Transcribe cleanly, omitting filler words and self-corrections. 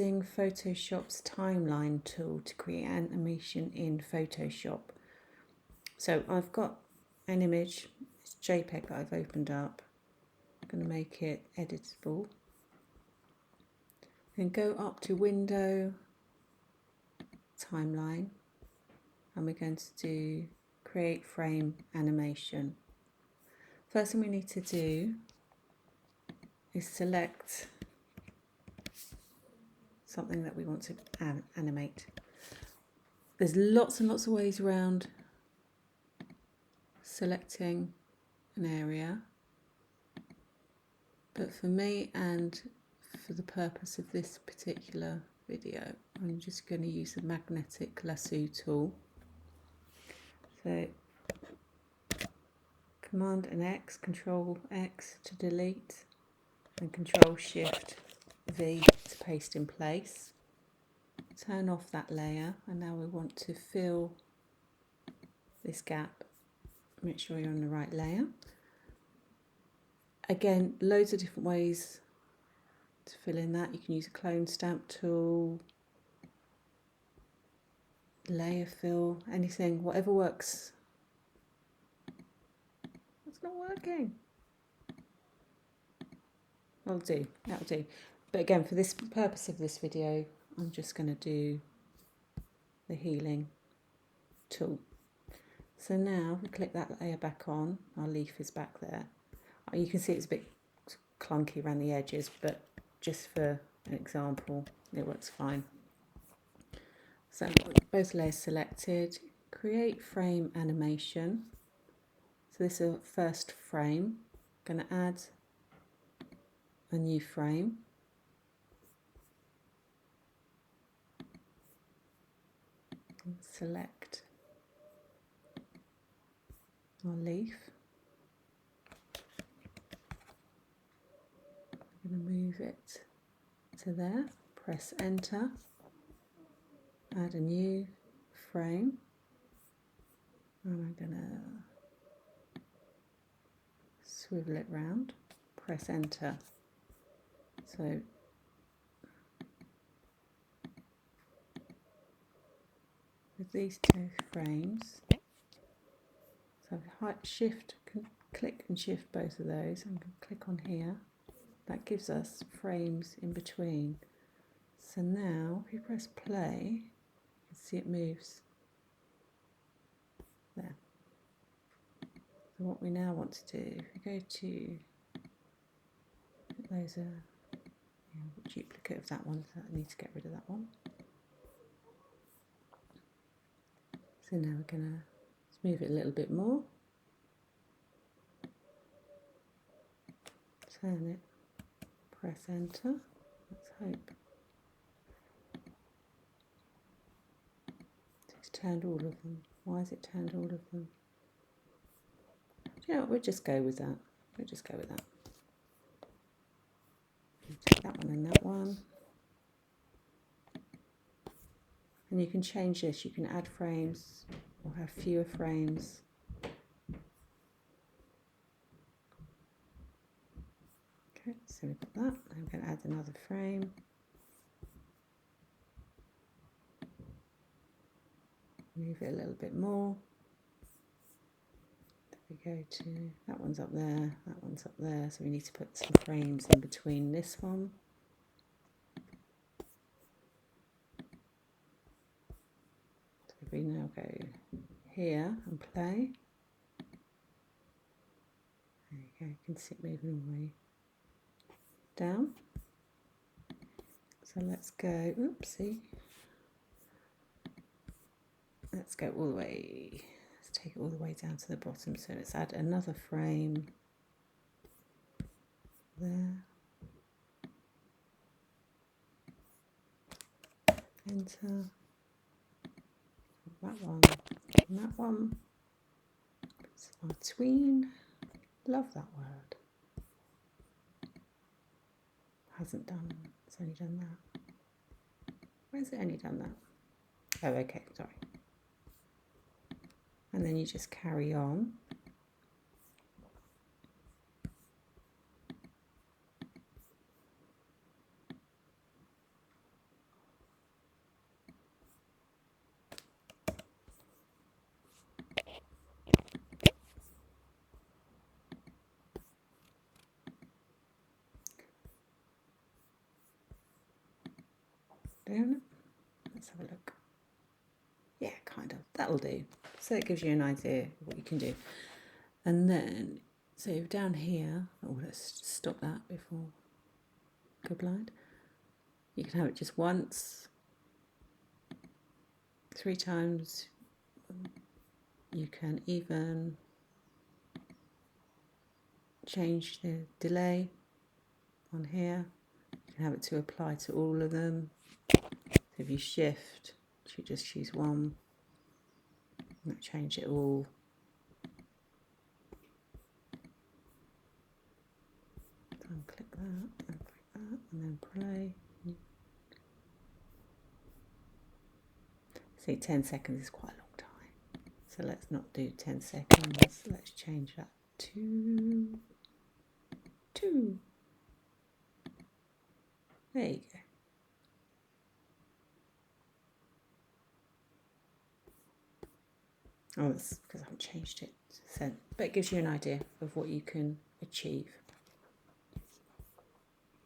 Using Photoshop's timeline tool to create animation in Photoshop. So I've got an image, it's JPEG that I've opened up. I'm going to make it editable. Then go up to Window, Timeline, and we're going to do Create Frame Animation. First thing we need to do is select something that we want to animate. There's lots and lots of ways around selecting an area, but for me and for the purpose of this particular video, I'm just going to use the magnetic lasso tool. So Command and X, Control X to delete, and Control Shift V to paste in place. Turn off that layer, and now we want to fill this gap. Make sure you're on the right layer. Again, loads of different ways to fill in that. You can use a clone stamp tool, layer fill, anything, whatever works. It's not working. That'll do. But again, for this purpose of this video, I'm just going to do the healing tool. So now we click that layer back on, our leaf is back there. You can see it's a bit clunky around the edges, but just for an example, it works fine. So both layers selected, create frame animation. So this is a first frame. I'm going to add a new frame. And select our leaf. I'm going to move it to there, press enter, add a new frame, and I'm going to swivel it round, press enter. So with these two frames, so shift, click and shift both of those. I'm going to click on here. That gives us frames in between. So now if you press play, you can see it moves there. So what we now want to do, if we go to, those are duplicate of that one, so I need to get rid of that one. So now we're going to move it a little bit more. Turn it, press enter. Let's hope. It's turned all of them. Why has it turned all of them? Yeah, we'll just go with that. Take that one and that one. And you can change this. You can add frames or have fewer frames. Okay, so we've got that. I'm going to add another frame. Move it a little bit more. We go to, that one's up there, that one's up there, so we need to put some frames in between this one. So if we now go here and play, there you go, you can see it moving away down. So let's go, oopsie, let's go all the way. Take it all the way down to the bottom, so let's add another frame there, enter, that one and that one, it's our tween, love that word, hasn't done, it's only done that, where's it only done that, oh okay, sorry. And then you just carry on. down. Let's have a look. Yeah, kind of. That'll do. So it gives you an idea of what you can do. And then, so down here, oh, let's stop that before I go blind. You can have it just once, 3 times. You can even change the delay on here. You can have it to apply to all of them. So if you shift, you just choose one. Not change it all. And click that, and click that, and then play. See, 10 seconds is quite a long time. So let's not do 10 seconds. Let's change that to 2. There you go. Oh, that's because I haven't changed it. So, but it gives you an idea of what you can achieve.